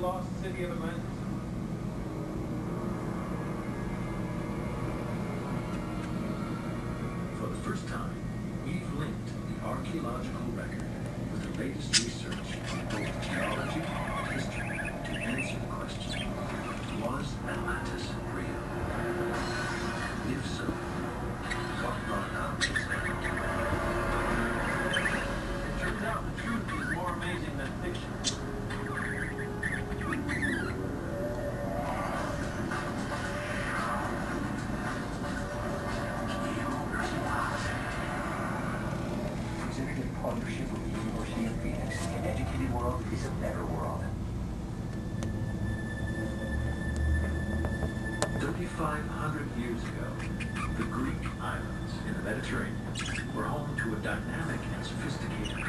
lost city of Atlantis? For the first time, we've linked the archaeological record with the latest research in both geology and history to answer the question, was Atlantis real? If so, what brought about its end? It turns out the truth is more amazing than fiction. Considered in partnership with the University of Phoenix, an educated world is a better world. 3,500 years ago, the Greek islands in the Mediterranean were home to a dynamic and sophisticated